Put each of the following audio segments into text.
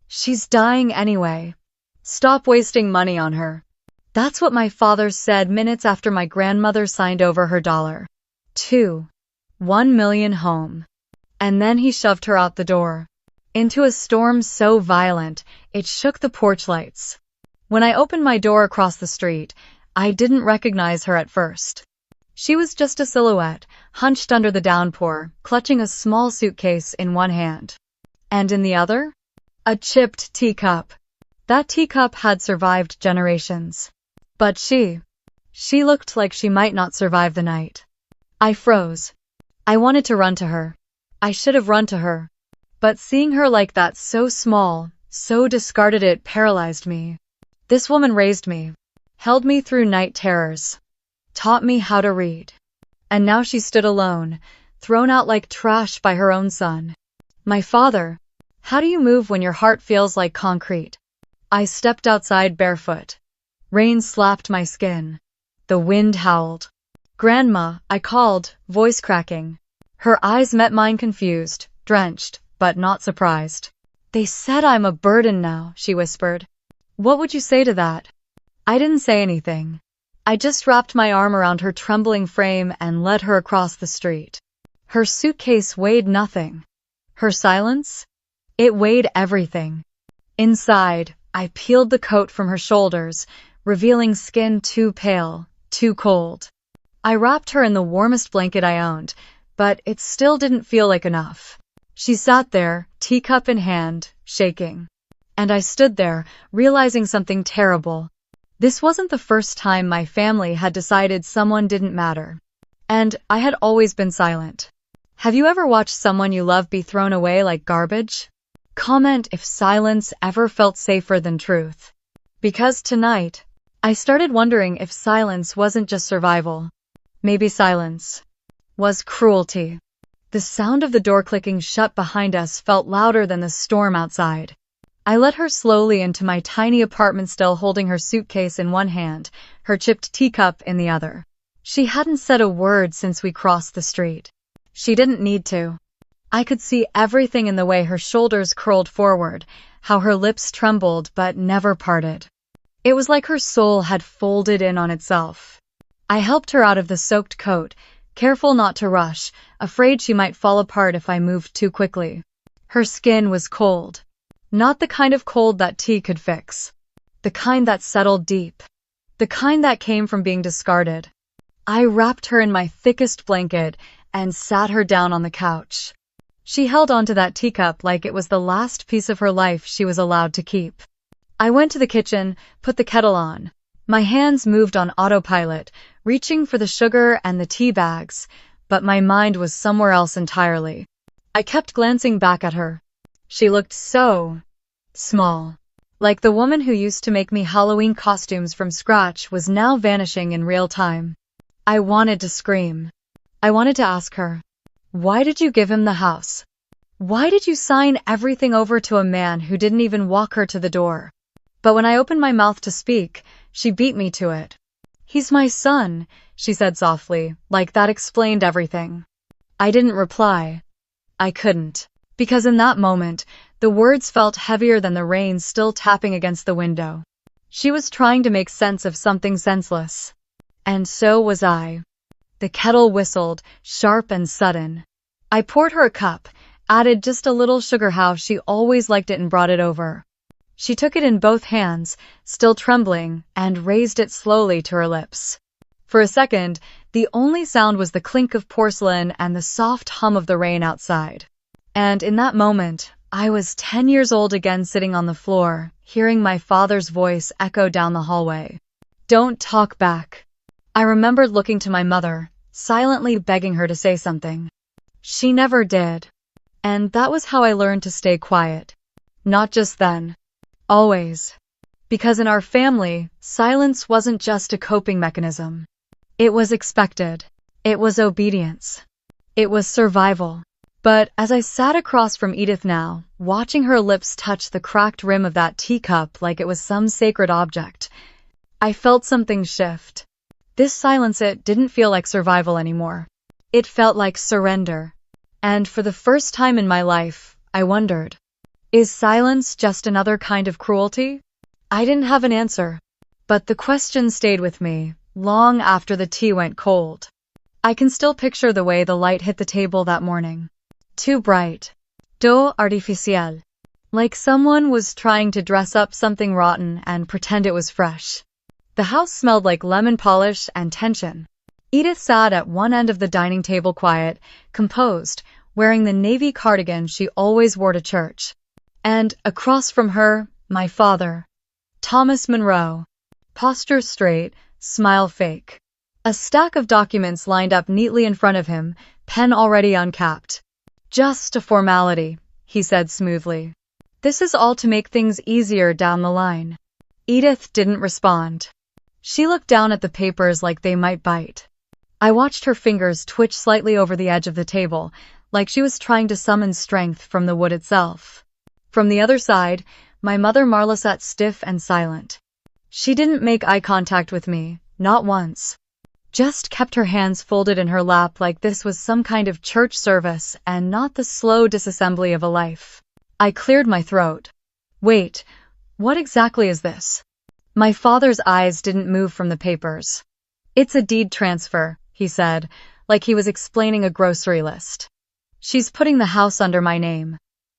She's dying anyway. Stop wasting money on her. That's what my father said minutes after my grandmother signed over her $1 million home. And then he shoved her out the door. Into a storm so violent, it shook the porch lights. When I opened my door across the street, I didn't recognize her at first. She was just a silhouette, hunched under the downpour, clutching a small suitcase in one hand. And in the other? A chipped teacup. That teacup had survived generations. But she looked like she might not survive the night. I froze. I wanted to run to her. I should have run to her. But seeing her like that, so small, so discarded, it paralyzed me. This woman raised me, held me through night terrors, taught me how to read. And now she stood alone, thrown out like trash by her own son. My father. How do you move when your heart feels like concrete? I stepped outside barefoot. Rain slapped my skin. The wind howled. Grandma, I called, voice cracking. Her eyes met mine, confused, drenched, but not surprised. They said I'm a burden now, she whispered. What would you say to that? I didn't say anything. I just wrapped my arm around her trembling frame and led her across the street. Her suitcase weighed nothing. Her silence? It weighed everything. Inside, I peeled the coat from her shoulders, revealing skin too pale, too cold. I wrapped her in the warmest blanket I owned, but it still didn't feel like enough. She sat there, teacup in hand, shaking. And I stood there, realizing something terrible. This wasn't the first time my family had decided someone didn't matter. And I had always been silent. Have you ever watched someone you love be thrown away like garbage? Comment if silence ever felt safer than truth. Because tonight, I started wondering if silence wasn't just survival. Maybe silence was cruelty. The sound of the door clicking shut behind us felt louder than the storm outside. I led her slowly into my tiny apartment, still holding her suitcase in one hand, her chipped teacup in the other. She hadn't said a word since we crossed the street. She didn't need to. I could see everything in the way her shoulders curled forward, how her lips trembled but never parted. It was like her soul had folded in on itself. I helped her out of the soaked coat, careful not to rush, afraid she might fall apart if I moved too quickly. Her skin was cold. Not the kind of cold that tea could fix. The kind that settled deep. The kind that came from being discarded. I wrapped her in my thickest blanket and sat her down on the couch. She held onto that teacup like it was the last piece of her life she was allowed to keep. I went to the kitchen, put the kettle on. My hands moved on autopilot, reaching for the sugar and the tea bags, but my mind was somewhere else entirely. I kept glancing back at her. She looked so small. Like the woman who used to make me Halloween costumes from scratch was now vanishing in real time. I wanted to scream. I wanted to ask her, why did you give him the house? Why did you sign everything over to a man who didn't even walk her to the door? But when I opened my mouth to speak, she beat me to it. He's my son, she said softly, like that explained everything. I didn't reply. I couldn't. Because in that moment, the words felt heavier than the rain still tapping against the window. She was trying to make sense of something senseless. And so was I. The kettle whistled, sharp and sudden. I poured her a cup, added just a little sugar how she always liked it, and brought it over. She took it in both hands, still trembling, and raised it slowly to her lips. For a second, the only sound was the clink of porcelain and the soft hum of the rain outside. And in that moment, I was 10 years old again, sitting on the floor, hearing my father's voice echo down the hallway. Don't talk back. I remembered looking to my mother, silently begging her to say something. She never did. And that was how I learned to stay quiet. Not just then. Always. Because in our family, silence wasn't just a coping mechanism. It was expected. It was obedience. It was survival. But as I sat across from Edith now, watching her lips touch the cracked rim of that teacup like it was some sacred object, I felt something shift. This silence, it didn't feel like survival anymore. It felt like surrender. And for the first time in my life, I wondered Is silence just another kind of cruelty? I didn't have an answer, but the question stayed with me long after the tea went cold. I can still picture the way the light hit the table that morning. Too bright. Too artificial. Like someone was trying to dress up something rotten and pretend it was fresh. The house smelled like lemon polish and tension. Edith sat at one end of the dining table, quiet, composed, wearing the navy cardigan she always wore to church. And across from her, my father, Thomas Monroe. Posture straight, smile fake. A stack of documents lined up neatly in front of him, pen already uncapped. Just a formality, he said smoothly. This is all to make things easier down the line. Edith didn't respond. She looked down at the papers like they might bite. I watched her fingers twitch slightly over the edge of the table, like she was trying to summon strength from the wood itself. From the other side, my mother Marla sat stiff and silent. She didn't make eye contact with me, not once. Just kept her hands folded in her lap like this was some kind of church service and not the slow disassembly of a life. I cleared my throat. Wait, what exactly is this? My father's eyes didn't move from the papers. It's a deed transfer, he said, like he was explaining a grocery list. She's putting the house under my name.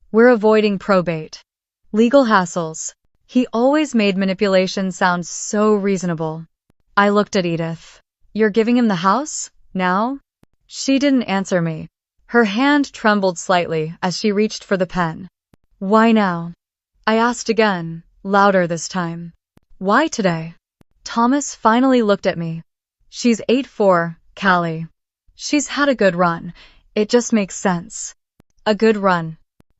We're avoiding probate. Legal hassles. He always made manipulation sound so reasonable. I looked at Edith. You're giving him the house? Now? She didn't answer me. Her hand trembled slightly as she reached for the pen. Why now? I asked again, louder this time. Why today? Thomas finally looked at me. She's 8'4", Callie. She's had a good run. It just makes sense. A good run.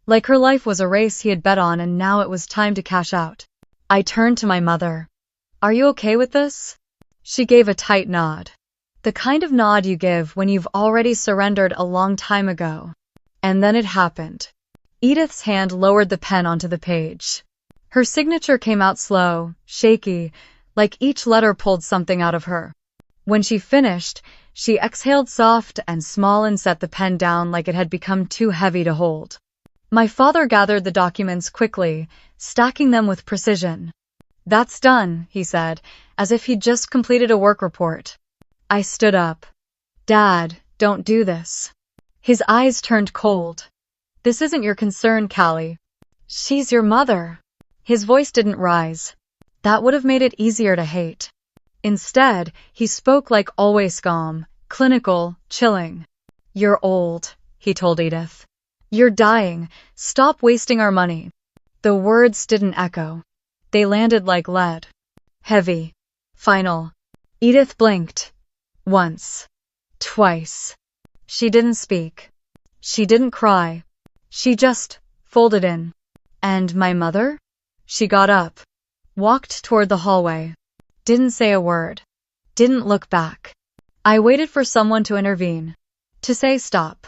Like her life was a race he had bet on and now it was time to cash out. I turned to my mother. Are you okay with this? She gave a tight nod. The kind of nod you give when you've already surrendered a long time ago. And then it happened. Edith's hand lowered the pen onto the page. Her signature came out slow, shaky, like each letter pulled something out of her. When she finished, she exhaled soft and small and set the pen down like it had become too heavy to hold. My father gathered the documents quickly, stacking them with precision. That's done, he said, as if he'd just completed a work report. I stood up. Dad, don't do this. His eyes turned cold. This isn't your concern, Callie. She's your mother. His voice didn't rise. That would have made it easier to hate. Instead, he spoke like always calm, clinical, chilling. You're old, he told Edith. You're dying. Stop wasting our money. The words didn't echo. They landed like lead. Heavy. Final. Edith blinked. Once. Twice. She didn't speak. She didn't cry. She just folded in. And my mother? She got up. Walked toward the hallway. Didn't say a word. Didn't look back. I waited for someone to intervene. To say stop.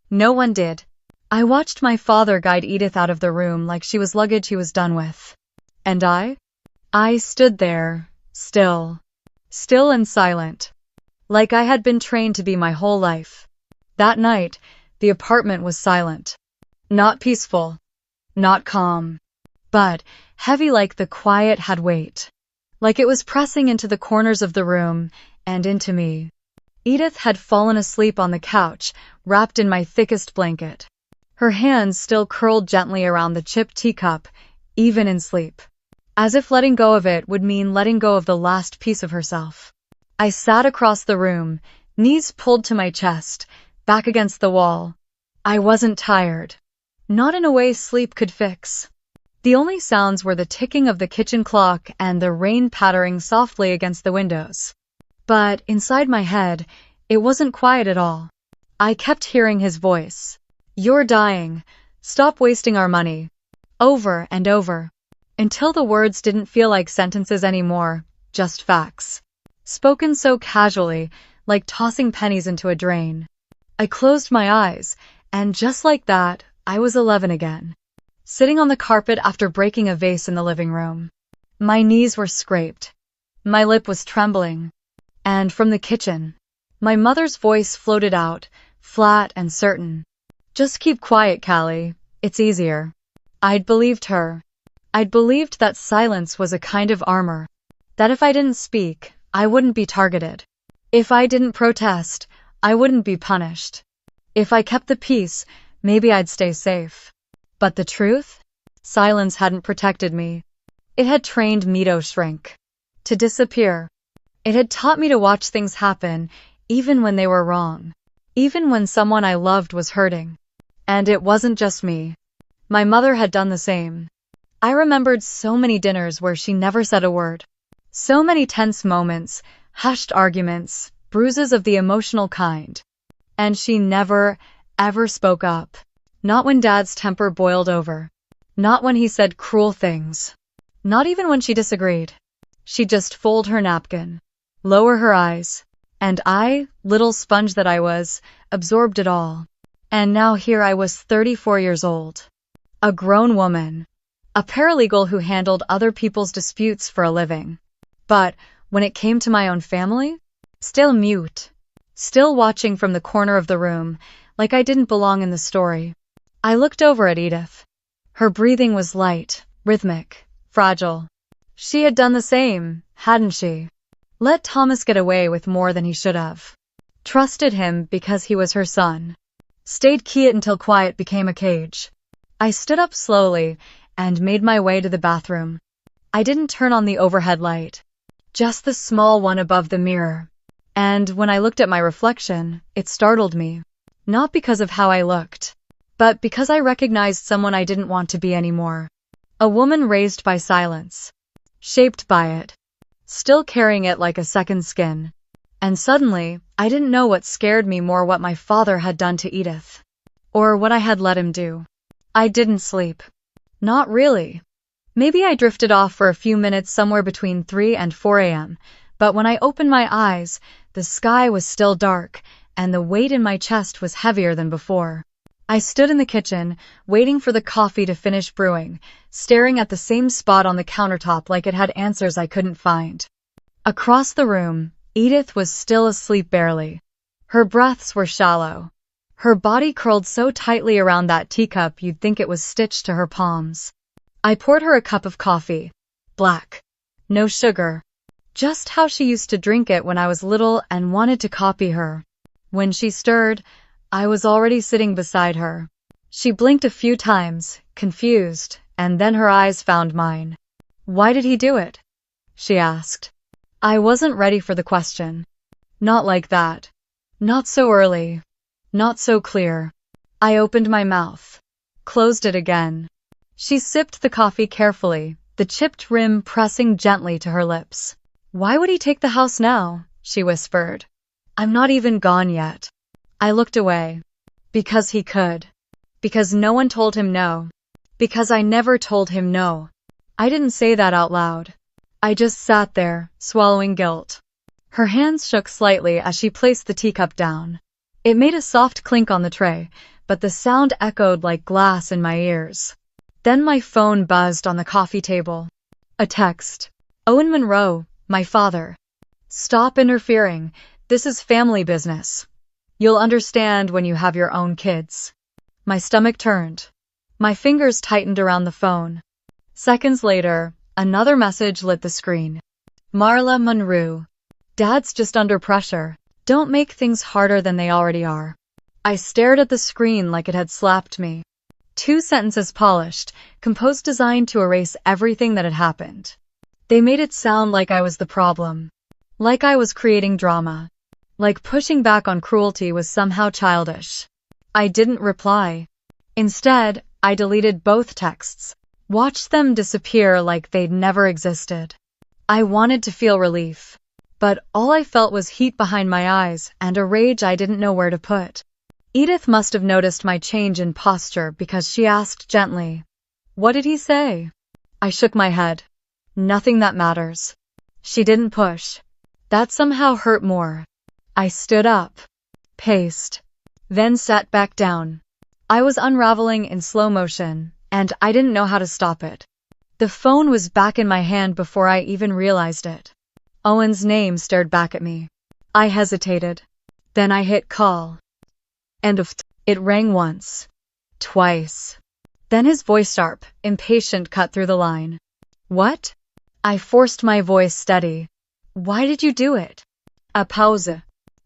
No one did. I watched my father guide Edith out of the room like she was luggage he was done with. And I stood there, still. Still and silent. Like I had been trained to be my whole life. That night, the apartment was silent. Not peaceful. Not calm. But heavy like the quiet had weight. Like it was pressing into the corners of the room and into me. Edith had fallen asleep on the couch, wrapped in my thickest blanket. Her hands still curled gently around the chipped teacup, even in sleep. As if letting go of it would mean letting go of the last piece of herself. I sat across the room, knees pulled to my chest, back against the wall. I wasn't tired. Not in a way sleep could fix. The only sounds were the ticking of the kitchen clock and the rain pattering softly against the windows. But inside my head, it wasn't quiet at all. I kept hearing his voice. You're dying. Stop wasting our money. Over and over. Until the words didn't feel like sentences anymore, just facts. Spoken so casually, like tossing pennies into a drain. I closed my eyes, and just like that, I was 11 again. Sitting on the carpet after breaking a vase in the living room. My knees were scraped. My lip was trembling. And from the kitchen, my mother's voice floated out, flat and certain. Just keep quiet, Callie. It's easier. I'd believed her. I'd believed that silence was a kind of armor. That if I didn't speak, I wouldn't be targeted. If I didn't protest, I wouldn't be punished. If I kept the peace, maybe I'd stay safe. But the truth? Silence hadn't protected me. It had trained me to shrink. To disappear. It had taught me to watch things happen, even when they were wrong. Even when someone I loved was hurting. And it wasn't just me. My mother had done the same. I remembered so many dinners where she never said a word. So many tense moments, hushed arguments, bruises of the emotional kind. And she never, ever spoke up. Not when Dad's temper boiled over. Not when he said cruel things. Not even when she disagreed. She'd just fold her napkin, lower her eyes, and I, little sponge that I was, absorbed it all. And now here I was 34 years old. A grown woman. A paralegal who handled other people's disputes for a living. But when it came to my own family, still mute. Still watching from the corner of the room, like I didn't belong in the story. I looked over at Edith. Her breathing was light, rhythmic, fragile. She had done the same, hadn't she? Let Thomas get away with more than he should have. Trusted him because he was her son. Stayed quiet until quiet became a cage. I stood up slowly and made my way to the bathroom. I didn't turn on the overhead light. Just the small one above the mirror. And when I looked at my reflection, it startled me. Not because of how I looked, but because I recognized someone I didn't want to be anymore. A woman raised by silence. Shaped by it. Still carrying it like a second skin. And suddenly, I didn't know what scared me more, what my father had done to Edith. Or what I had let him do. I didn't sleep. Not really. Maybe I drifted off for a few minutes somewhere between 3 and 4 a.m., but when I opened my eyes, the sky was still dark, and the weight in my chest was heavier than before. I stood in the kitchen, waiting for the coffee to finish brewing, staring at the same spot on the countertop like it had answers I couldn't find. Across the room, Edith was still asleep barely. Her breaths were shallow. Her body curled so tightly around that teacup you'd think it was stitched to her palms. I poured her a cup of coffee. Black. No sugar. Just how she used to drink it when I was little and wanted to copy her. When she stirred, I was already sitting beside her. She blinked a few times, confused, and then her eyes found mine. "Why did he do it?" she asked. I wasn't ready for the question. Not like that. Not so early. Not so clear. I opened my mouth. Closed it again. She sipped the coffee carefully, the chipped rim pressing gently to her lips. "Why would he take the house now?" she whispered. "I'm not even gone yet." I looked away. Because he could. Because no one told him no. Because I never told him no. I didn't say that out loud. I just sat there, swallowing guilt. Her hands shook slightly as she placed the teacup down. It made a soft clink on the tray, but the sound echoed like glass in my ears. Then my phone buzzed on the coffee table. A text. "Owen Monroe, my father. Stop interfering. This is family business. You'll understand when you have your own kids." My stomach turned. My fingers tightened around the phone. Seconds later, another message lit the screen. "Marla Monroe. Dad's just under pressure. Don't make things harder than they already are." I stared at the screen like it had slapped me. 2 sentences polished, composed, designed to erase everything that had happened. They made it sound like I was the problem. Like I was creating drama. Like pushing back on cruelty was somehow childish. I didn't reply. Instead, I deleted both texts. Watched them disappear like they'd never existed. I wanted to feel relief. But all I felt was heat behind my eyes and a rage I didn't know where to put. Edith must have noticed my change in posture because she asked gently, "What did he say?" I shook my head. "Nothing that matters." She didn't push. That somehow hurt more. I stood up, paced, then sat back down. I was unraveling in slow motion, and I didn't know how to stop it. The phone was back in my hand before I even realized it. Owen's name stared back at me. I hesitated. Then I hit call. It rang once. Twice. Then his voice sharp, impatient cut through the line. What? I forced my voice steady. Why did you do it? A pause.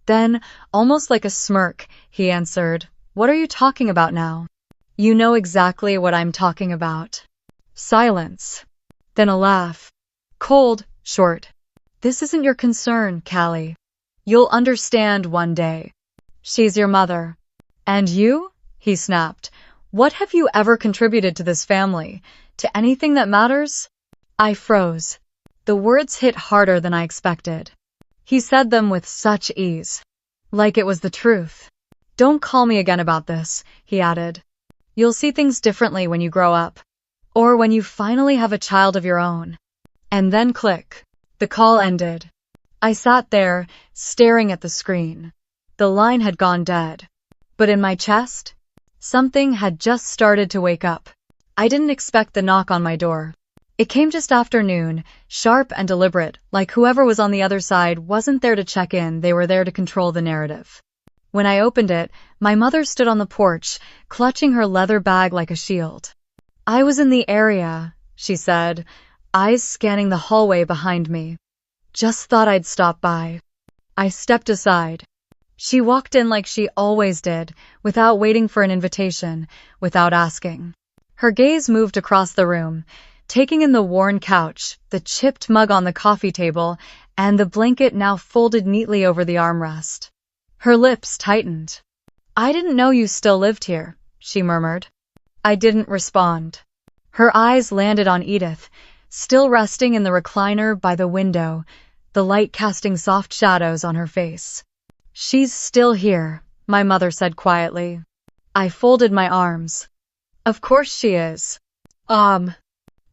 Then, almost like a smirk, he answered, What are you talking about now? You know exactly what I'm talking about. Silence. Then a laugh. Cold, short. This isn't your concern, Callie. You'll understand one day. She's your mother. And you? He snapped. What have you ever contributed to this family? To anything that matters? I froze. The words hit harder than I expected. He said them with such ease. Like it was the truth. Don't call me again about this, he added. You'll see things differently when you grow up. Or when you finally have a child of your own. And then click. The call ended. I sat there, staring at the screen. The line had gone dead. But in my chest, something had just started to wake up. I didn't expect the knock on my door. It came just after noon, sharp and deliberate, like whoever was on the other side wasn't there to check in, they were there to control the narrative. When I opened it, my mother stood on the porch, clutching her leather bag like a shield. I was in the area, she said, eyes scanning the hallway behind me. Just thought I'd stop by. I stepped aside. She walked in like she always did, without waiting for an invitation, without asking. Her gaze moved across the room, taking in the worn couch, the chipped mug on the coffee table, and the blanket now folded neatly over the armrest. Her lips tightened. I didn't know you still lived here, she murmured. I didn't respond. Her eyes landed on Edith, still resting in the recliner by the window, the light casting soft shadows on her face. She's still here, my mother said quietly. I folded my arms. Of course she is.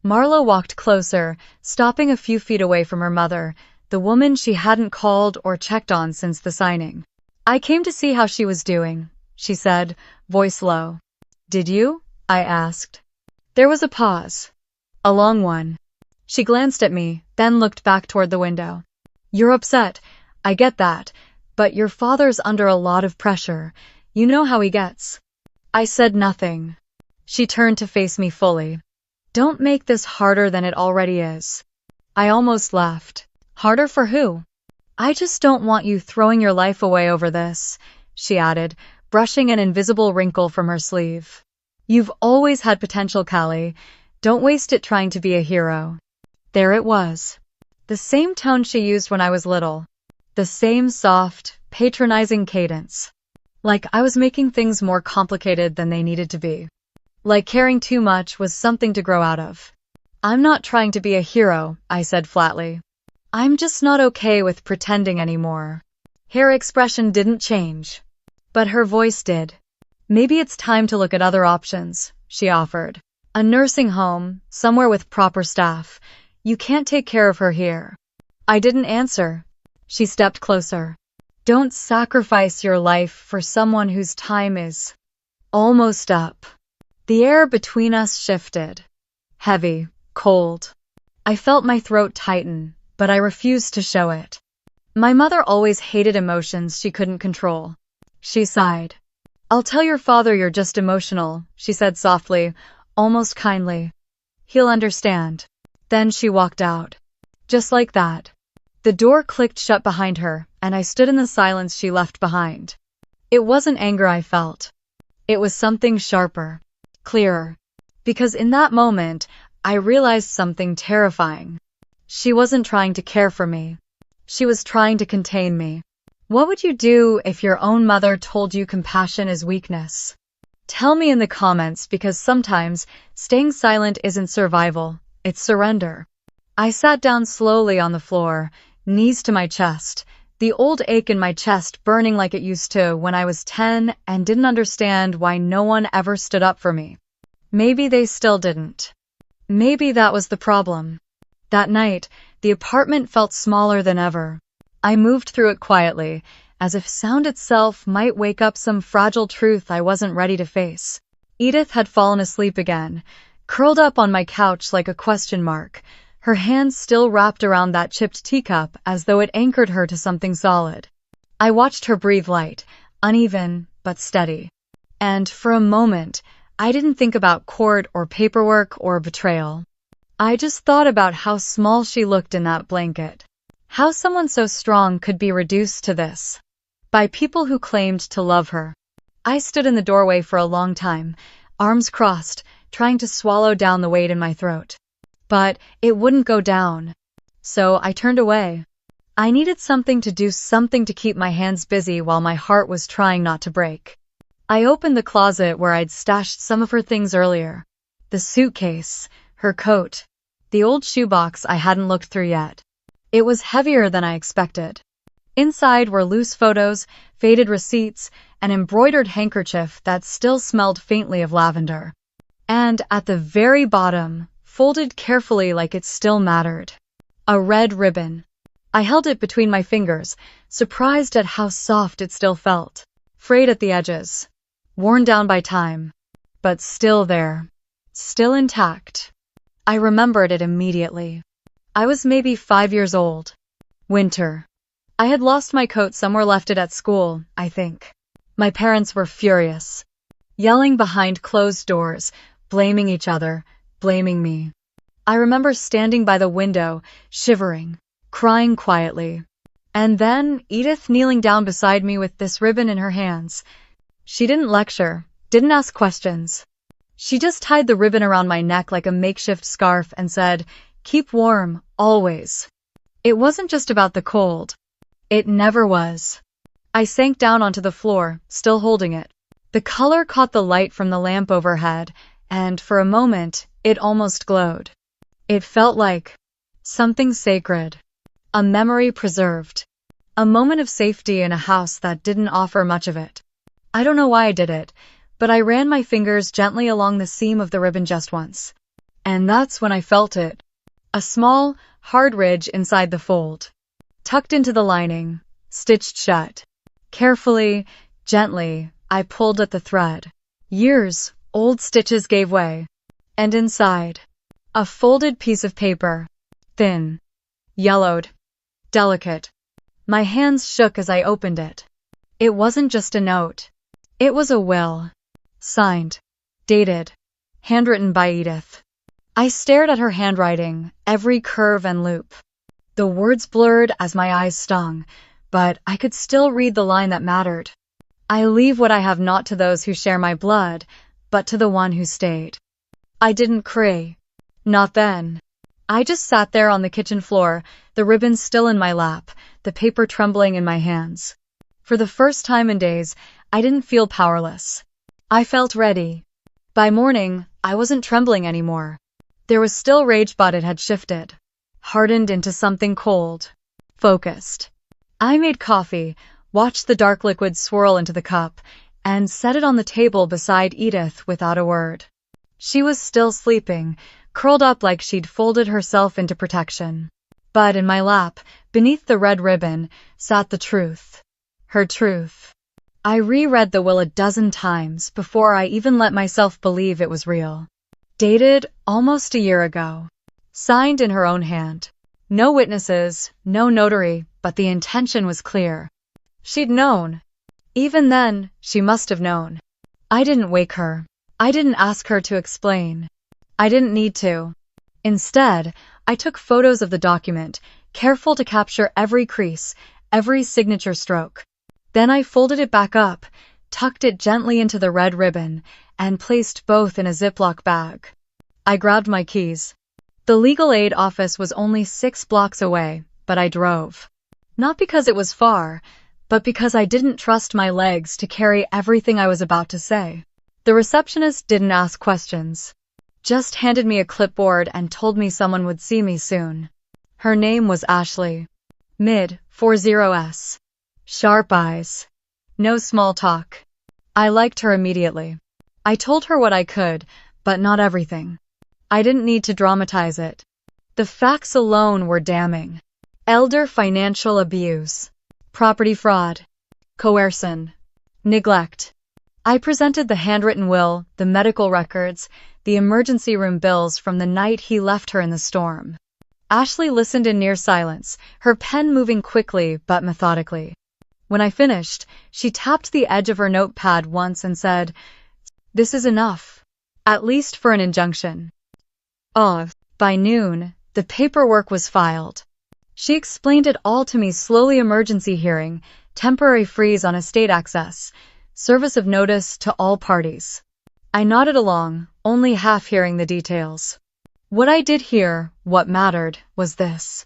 Marla walked closer, stopping a few feet away from her mother, the woman she hadn't called or checked on since the signing. I came to see how she was doing, she said, voice low. Did you? I asked. There was a pause. A long one. She glanced at me, then looked back toward the window. You're upset. I get that. But your father's under a lot of pressure. You know how he gets. I said nothing. She turned to face me fully. Don't make this harder than it already is. I almost laughed. Harder for who? I just don't want you throwing your life away over this, she added, brushing an invisible wrinkle from her sleeve. You've always had potential, Callie. Don't waste it trying to be a hero. There it was. The same tone she used when I was little. The same soft, patronizing cadence. Like I was making things more complicated than they needed to be. Like caring too much was something to grow out of. I'm not trying to be a hero, I said flatly. I'm just not okay with pretending anymore. Her expression didn't change. But her voice did. Maybe it's time to look at other options, she offered. A nursing home, somewhere with proper staff. You can't take care of her here. I didn't answer. She stepped closer. Don't sacrifice your life for someone whose time is almost up. The air between us shifted. Heavy, cold. I felt my throat tighten, but I refused to show it. My mother always hated emotions she couldn't control. She sighed. I'll tell your father you're just emotional, she said softly, almost kindly. He'll understand. Then she walked out. Just like that. The door clicked shut behind her, and I stood in the silence she left behind. It wasn't anger I felt. It was something sharper. Clearer. Because in that moment, I realized something terrifying. She wasn't trying to care for me. She was trying to contain me. What would you do if your own mother told you compassion is weakness? Tell me in the comments because sometimes staying silent isn't survival, it's surrender. I sat down slowly on the floor, knees to my chest, the old ache in my chest burning like it used to when I was 10 and didn't understand why no one ever stood up for me. Maybe they still didn't. Maybe that was the problem. That night, the apartment felt smaller than ever. I moved through it quietly, as if sound itself might wake up some fragile truth I wasn't ready to face. Edith had fallen asleep again, curled up on my couch like a question mark, her hands still wrapped around that chipped teacup as though it anchored her to something solid. I watched her breathe light, uneven but steady. And for a moment, I didn't think about court or paperwork or betrayal. I just thought about how small she looked in that blanket. How someone so strong could be reduced to this by people who claimed to love her. I stood in the doorway for a long time, arms crossed, trying to swallow down the weight in my throat. But it wouldn't go down. So I turned away. I needed something to do, something to keep my hands busy while my heart was trying not to break. I opened the closet where I'd stashed some of her things earlier. The suitcase, her coat, the old shoebox I hadn't looked through yet. It was heavier than I expected. Inside were loose photos, faded receipts, an embroidered handkerchief that still smelled faintly of lavender. And at the very bottom, folded carefully like it still mattered, a red ribbon. I held it between my fingers, surprised at how soft it still felt. Frayed at the edges, worn down by time, but still there, still intact. I remembered it immediately. I was maybe 5 years old. Winter. I had lost my coat somewhere, left it at school, I think. My parents were furious, yelling behind closed doors, blaming each other, blaming me. I remember standing by the window, shivering, crying quietly. And then Edith kneeling down beside me with this ribbon in her hands. She didn't lecture, didn't ask questions. She just tied the ribbon around my neck like a makeshift scarf and said, "Keep warm, always." It wasn't just about the cold. It never was. I sank down onto the floor, still holding it. The color caught the light from the lamp overhead, and for a moment, it almost glowed. It felt like something sacred, a memory preserved, a moment of safety in a house that didn't offer much of it. I don't know why I did it, but I ran my fingers gently along the seam of the ribbon just once. And that's when I felt it. A small, hard ridge inside the fold. Tucked into the lining, stitched shut. Carefully, gently, I pulled at the thread. Years, old stitches gave way. And inside, a folded piece of paper. Thin, yellowed, delicate. My hands shook as I opened it. It wasn't just a note. It was a will. Signed, dated, handwritten by Edith. I stared at her handwriting, every curve and loop. The words blurred as my eyes stung, but I could still read the line that mattered. I leave what I have not to those who share my blood, but to the one who stayed. I didn't cry. Not then. I just sat there on the kitchen floor, the ribbon still in my lap, the paper trembling in my hands. For the first time in days, I didn't feel powerless. I felt ready. By morning, I wasn't trembling anymore. There was still rage, but it had shifted, hardened into something cold, focused. I made coffee, watched the dark liquid swirl into the cup, and set it on the table beside Edith without a word. She was still sleeping, curled up like she'd folded herself into protection. But in my lap, beneath the red ribbon, sat the truth. Her truth. I reread the will a dozen times before I even let myself believe it was real. Dated almost a year ago. Signed in her own hand. No witnesses, no notary, but the intention was clear. She'd known. Even then, she must have known. I didn't wake her. I didn't ask her to explain. I didn't need to. Instead, I took photos of the document, careful to capture every crease, every signature stroke. Then I folded it back up, tucked it gently into the red ribbon, and placed both in a Ziploc bag. I grabbed my keys. The legal aid office was only 6 blocks away, but I drove. Not because it was far, but because I didn't trust my legs to carry everything I was about to say. The receptionist didn't ask questions, just handed me a clipboard and told me someone would see me soon. Her name was Ashley. Mid-40s. Sharp eyes. No small talk. I liked her immediately. I told her what I could, but not everything. I didn't need to dramatize it. The facts alone were damning. Elder financial abuse. Property fraud. Coercion. Neglect. I presented the handwritten will, the medical records, the emergency room bills from the night he left her in the storm. Ashley listened in near silence, her pen moving quickly but methodically. When I finished, she tapped the edge of her notepad once and said, "This is enough." at least for an injunction. By noon, the paperwork was filed. She explained it all to me slowly: emergency hearing, temporary freeze on estate access, service of notice to all parties. I nodded along, only half hearing the details. What I did hear, what mattered, was this: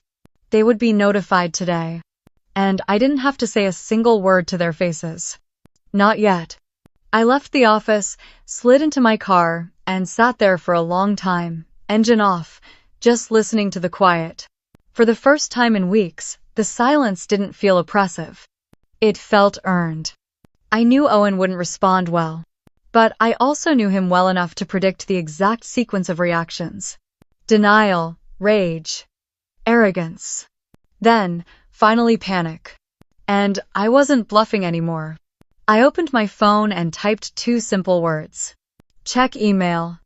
they would be notified today. And I didn't have to say a single word to their faces. Not yet. I left the office, slid into my car, and sat there for a long time, engine off, just listening to the quiet. For the first time in weeks, the silence didn't feel oppressive. It felt earned. I knew Owen wouldn't respond well, but I also knew him well enough to predict the exact sequence of reactions: denial, rage, arrogance. Then, finally, panic. And I wasn't bluffing anymore. I opened my phone and typed 2 simple words: check email.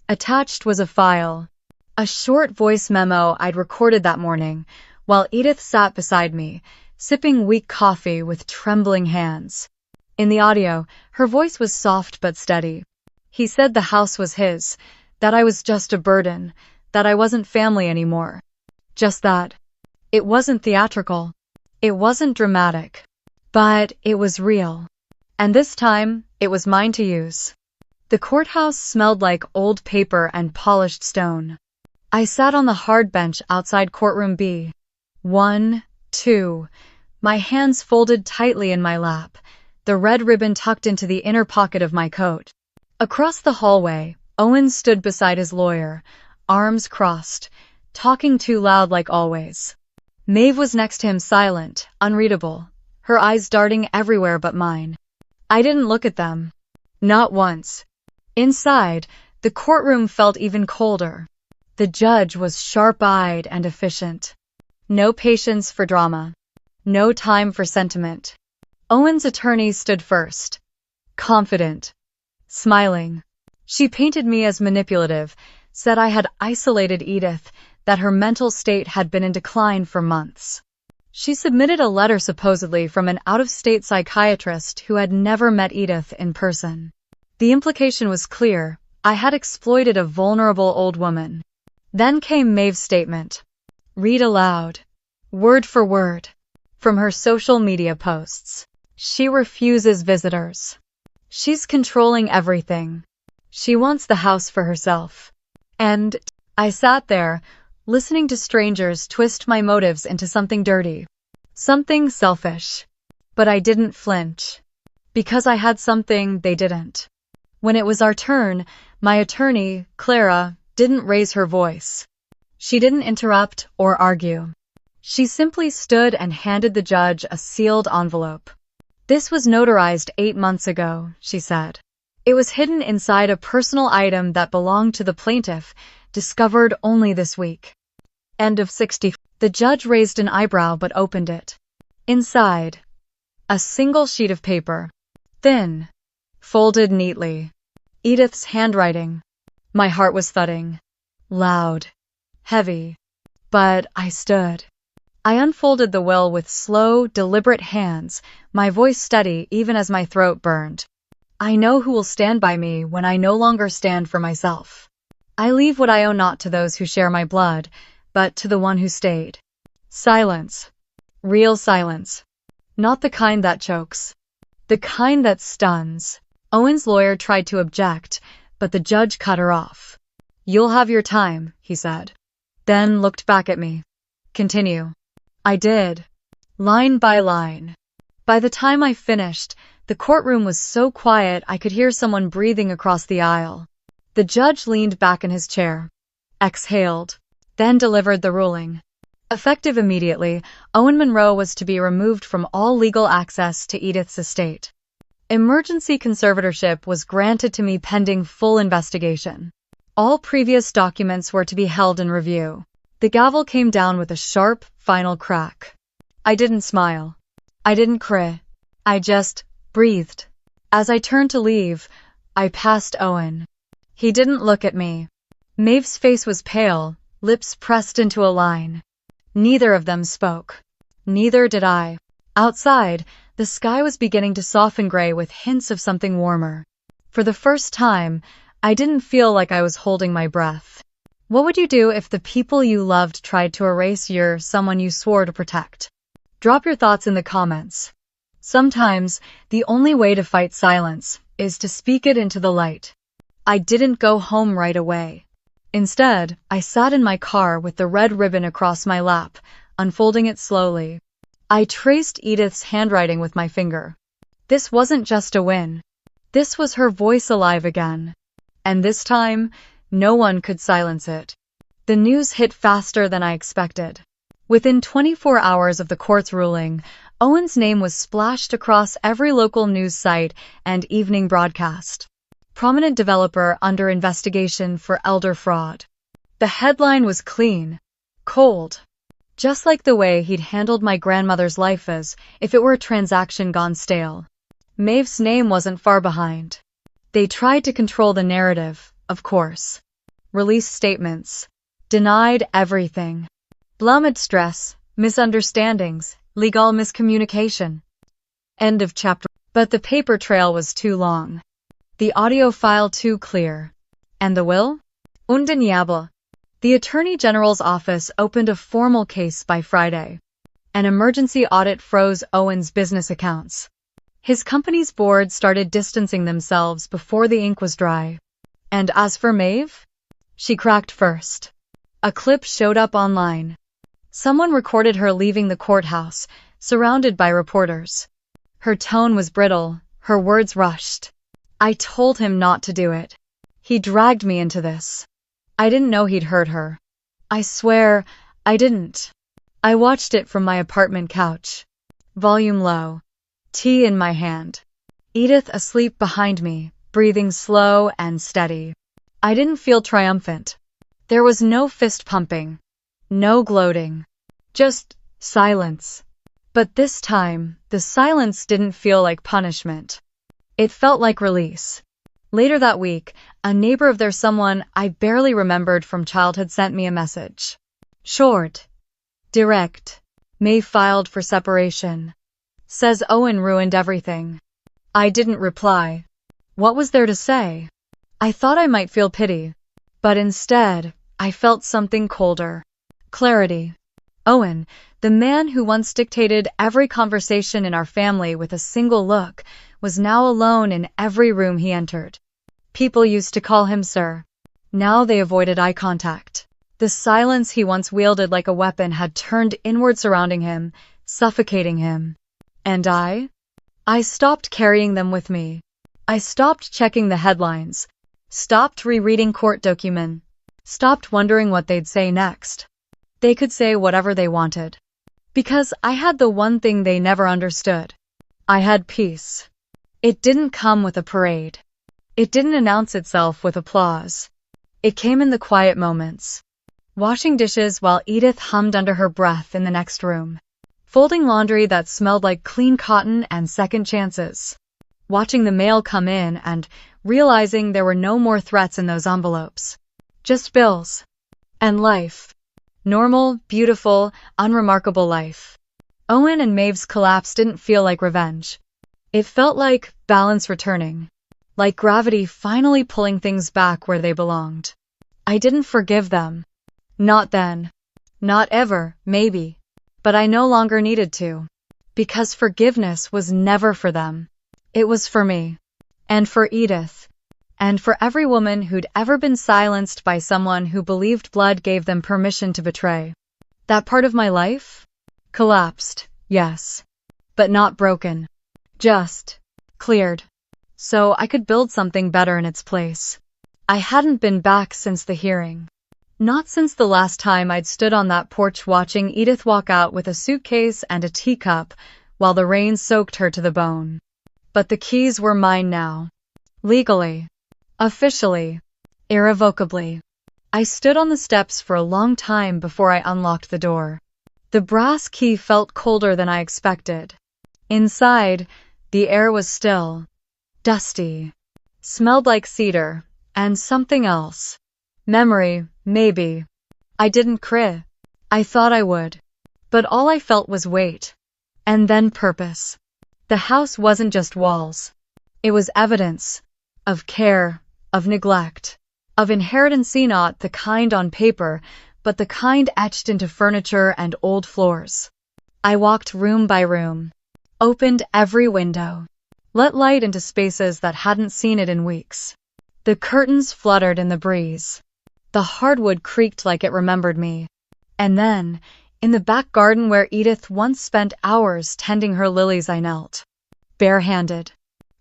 Attached was a file, a short voice memo I'd recorded that morning, while Edith sat beside me, sipping weak coffee with trembling hands. In the audio, her voice was soft but steady. He said the house was his, that I was just a burden, that I wasn't family anymore. Just that. It wasn't theatrical. It wasn't dramatic. But it was real. And this time, it was mine to use. The courthouse smelled like old paper and polished stone. I sat on the hard bench outside courtroom B. 1, 2, my hands folded tightly in my lap, the red ribbon tucked into the inner pocket of my coat. Across the hallway, Owen stood beside his lawyer, arms crossed, talking too loud like always. Maeve was next to him, silent, unreadable, her eyes darting everywhere but mine. I didn't look at them. Not once. Inside, the courtroom felt even colder. The judge was sharp-eyed and efficient. No patience for drama. No time for sentiment. Owen's attorney stood first. Confident. Smiling. She painted me as manipulative, said I had isolated Edith, that her mental state had been in decline for months. She submitted a letter supposedly from an out-of-state psychiatrist who had never met Edith in person. The implication was clear: I had exploited a vulnerable old woman. Then came Maeve's statement. Read aloud. Word for word. From her social media posts. She refuses visitors. She's controlling everything. She wants the house for herself. And I sat there, listening to strangers twist my motives into something dirty, something selfish. But I didn't flinch. Because I had something they didn't. When it was our turn, my attorney, Clara, didn't raise her voice. She didn't interrupt or argue. She simply stood and handed the judge a sealed envelope. This was notarized 8 months ago, she said. It was hidden inside a personal item that belonged to the plaintiff, discovered only this week. End of 60. The judge raised an eyebrow but opened it. Inside, a single sheet of paper. Thin. Folded neatly. Edith's handwriting. My heart was thudding. Loud. Heavy. But I stood. I unfolded the will with slow, deliberate hands, my voice steady even as my throat burned. I know who will stand by me when I no longer stand for myself. I leave what I own not to those who share my blood, but to the one who stayed. Silence. Real silence. Not the kind that chokes. The kind that stuns. Owen's lawyer tried to object, but the judge cut her off. You'll have your time, he said. Then looked back at me. Continue. I did. Line by line. By the time I finished, the courtroom was so quiet I could hear someone breathing across the aisle. The judge leaned back in his chair. Exhaled. Then delivered the ruling. Effective immediately, Owen Monroe was to be removed from all legal access to Edith's estate. Emergency conservatorship was granted to me pending full investigation. All previous documents were to be held in review. The gavel came down with a sharp, final crack. I didn't smile. I didn't cry. I just breathed. As I turned to leave, I passed Owen. He didn't look at me. Maeve's face was pale, lips pressed into a line. Neither of them spoke. Neither did I. Outside, the sky was beginning to soften gray with hints of something warmer. For the first time, I didn't feel like I was holding my breath. What would you do if the people you loved tried to erase someone you swore to protect? Drop your thoughts in the comments. Sometimes, the only way to fight silence is to speak it into the light. I didn't go home right away. Instead, I sat in my car with the red ribbon across my lap, unfolding it slowly. I traced Edith's handwriting with my finger. This wasn't just a win. This was her voice alive again. And this time, no one could silence it. The news hit faster than I expected. Within 24 hours of the court's ruling, Owen's name was splashed across every local news site and evening broadcast. Prominent developer under investigation for elder fraud. The headline was clean, cold, just like the way he'd handled my grandmother's life as if it were a transaction gone stale. Maeve's name wasn't far behind. They tried to control the narrative, of course. Released statements. Denied everything. Blamed stress, misunderstandings, legal miscommunication. End of chapter. But the paper trail was too long. The audio file too clear. And the will? Undeniable. The Attorney General's office opened a formal case by Friday. An emergency audit froze Owen's business accounts. His company's board started distancing themselves before the ink was dry. And as for Maeve? She cracked first. A clip showed up online. Someone recorded her leaving the courthouse, surrounded by reporters. Her tone was brittle, her words rushed. I told him not to do it. He dragged me into this. I didn't know he'd hurt her. I swear, I didn't. I watched it from my apartment couch. Volume low. Tea in my hand. Edith asleep behind me, breathing slow and steady. I didn't feel triumphant. There was no fist pumping. No gloating. Just silence. But this time, the silence didn't feel like punishment. It felt like release. Later that week, a neighbor of theirs, someone I barely remembered from childhood, sent me a message. Short. Direct. Maeve filed for separation. Says Owen ruined everything. I didn't reply. What was there to say? I thought I might feel pity. But instead, I felt something colder. Clarity. Owen, the man who once dictated every conversation in our family with a single look, was now alone in every room he entered. People used to call him Sir. Now they avoided eye contact. The silence he once wielded like a weapon had turned inward, surrounding him, suffocating him. And I stopped carrying them with me. I stopped checking the headlines, stopped rereading court documents, stopped wondering what they'd say next. They could say whatever they wanted. Because I had the one thing they never understood. I had peace. It didn't come with a parade. It didn't announce itself with applause. It came in the quiet moments. Washing dishes while Edith hummed under her breath in the next room. Folding laundry that smelled like clean cotton and second chances. Watching the mail come in and realizing there were no more threats in those envelopes. Just bills. And life. Normal, beautiful, unremarkable life. Owen and Maeve's collapse didn't feel like revenge. It felt like balance returning. Like gravity finally pulling things back where they belonged. I didn't forgive them. Not then. Not ever, maybe. But I no longer needed to. Because forgiveness was never for them. It was for me. And for Edith. And for every woman who'd ever been silenced by someone who believed blood gave them permission to betray. That part of my life? Collapsed, yes. But not broken. Just cleared. So I could build something better in its place. I hadn't been back since the hearing. Not since the last time I'd stood on that porch watching Edith walk out with a suitcase and a teacup while the rain soaked her to the bone. But the keys were mine now. Legally. Officially. Irrevocably. I stood on the steps for a long time before I unlocked the door. The brass key felt colder than I expected. Inside, the air was still. Dusty. Smelled like cedar. And something else. Memory, maybe. I didn't cry. I thought I would. But all I felt was weight. And then purpose. The house wasn't just walls. It was evidence. Of care. of neglect, of inheritance, not the kind on paper, but the kind etched into furniture and old floors. I walked room by room, opened every window, let light into spaces that hadn't seen it in weeks. The curtains fluttered in the breeze. The hardwood creaked like it remembered me. And then, in the back garden where Edith once spent hours tending her lilies, I knelt, barehanded.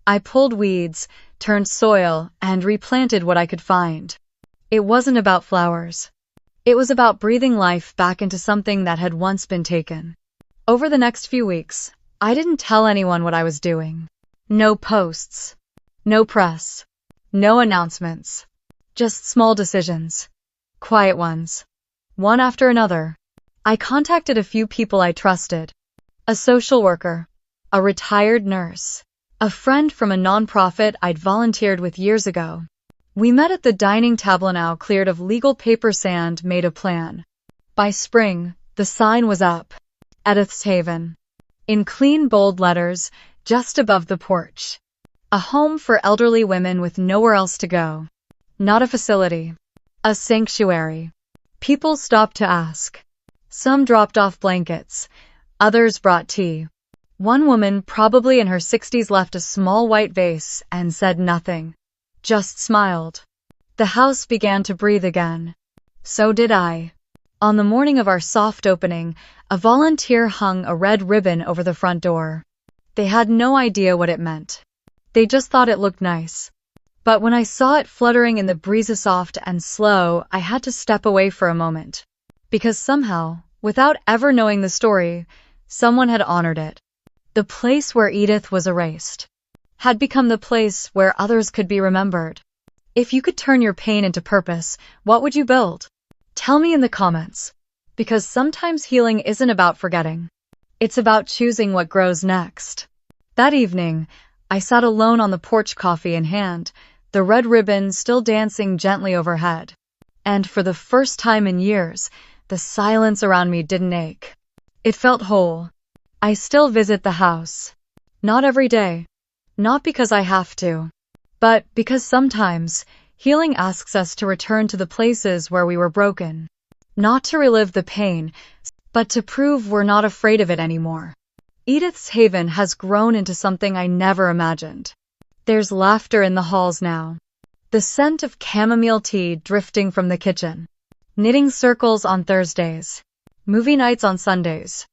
I pulled weeds, turned soil, and replanted what I could find. It wasn't about flowers. It was about breathing life back into something that had once been taken. Over the next few weeks, I didn't tell anyone what I was doing. No posts, no press, no announcements, just small decisions, quiet ones, one after another. I contacted a few people I trusted, a social worker, a retired nurse, a friend from a nonprofit I'd volunteered with years ago. We met at the dining table, now cleared of legal paper, sand, made a plan. By spring, the sign was up. Edith's Haven. In clean, bold letters, just above the porch. A home for elderly women with nowhere else to go. Not a facility. A sanctuary. People stopped to ask. Some dropped off blankets. Others brought tea. One woman, probably in her 60s, left a small white vase and said nothing. Just smiled. The house began to breathe again. So did I. On the morning of our soft opening, a volunteer hung a red ribbon over the front door. They had no idea what it meant. They just thought it looked nice. But when I saw it fluttering in the breeze, soft and slow, I had to step away for a moment. Because somehow, without ever knowing the story, someone had honored it. The place where Edith was erased had become the place where others could be remembered. If you could turn your pain into purpose, what would you build? Tell me in the comments. Because sometimes healing isn't about forgetting. It's about choosing what grows next. That evening, I sat alone on the porch, coffee in hand, the red ribbon still dancing gently overhead. And for the first time in years, the silence around me didn't ache. It felt whole. I still visit the house. Not every day. Not because I have to. But because sometimes, healing asks us to return to the places where we were broken. Not to relive the pain, but to prove we're not afraid of it anymore. Edith's Haven has grown into something I never imagined. There's laughter in the halls now. The scent of chamomile tea drifting from the kitchen. Knitting circles on Thursdays. Movie nights on Sundays.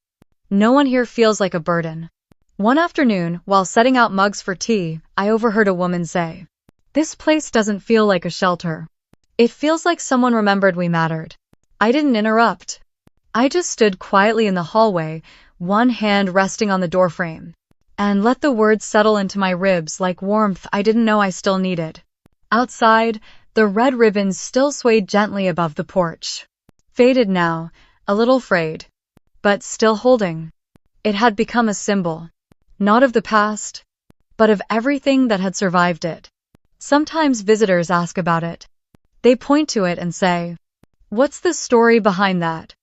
No one here feels like a burden. One afternoon, while setting out mugs for tea, I overheard a woman say, "This place doesn't feel like a shelter. It feels like someone remembered we mattered." I didn't interrupt. I just stood quietly in the hallway, one hand resting on the doorframe, and let the words settle into my ribs like warmth I didn't know I still needed. Outside, the red ribbons still swayed gently above the porch. Faded now, a little frayed, but still holding. It had become a symbol. Not of the past, but of everything that had survived it. Sometimes visitors ask about it. They point to it and say, "What's the story behind that?"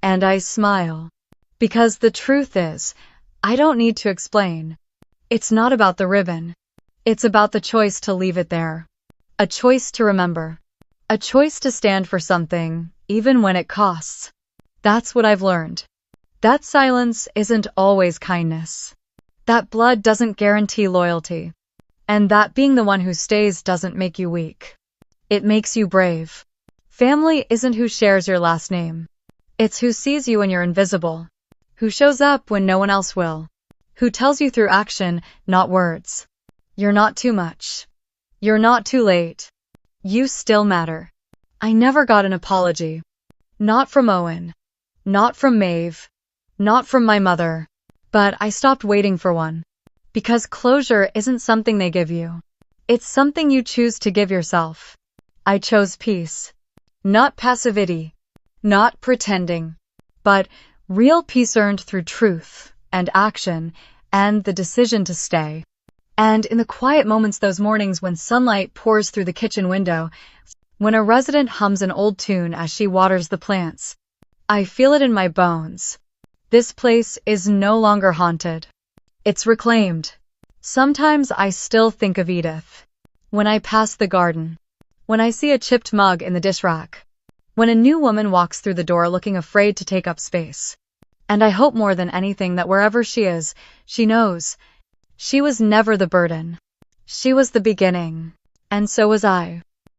And I smile. Because the truth is, I don't need to explain. It's not about the ribbon. It's about the choice to leave it there. A choice to remember. A choice to stand for something, even when it costs. That's what I've learned. That silence isn't always kindness. That blood doesn't guarantee loyalty. And that being the one who stays doesn't make you weak. It makes you brave. Family isn't who shares your last name. It's who sees you when you're invisible. Who shows up when no one else will. Who tells you through action, not words. You're not too much. You're not too late. You still matter. I never got an apology. Not from Owen. Not from Maeve. Not from my mother. But I stopped waiting for one. Because closure isn't something they give you. It's something you choose to give yourself. I chose peace. Not passivity. Not pretending. But real peace earned through truth and action and the decision to stay. And in the quiet moments, those mornings when sunlight pours through the kitchen window, when a resident hums an old tune as she waters the plants, I feel it in my bones. This place is no longer haunted. It's reclaimed. Sometimes I still think of Edith. when I pass the garden, when I see a chipped mug in the dish rack, when a new woman walks through the door looking afraid to take up space. And I hope more than anything that wherever she is, she knows she was never the burden. She was the beginning. And so was I.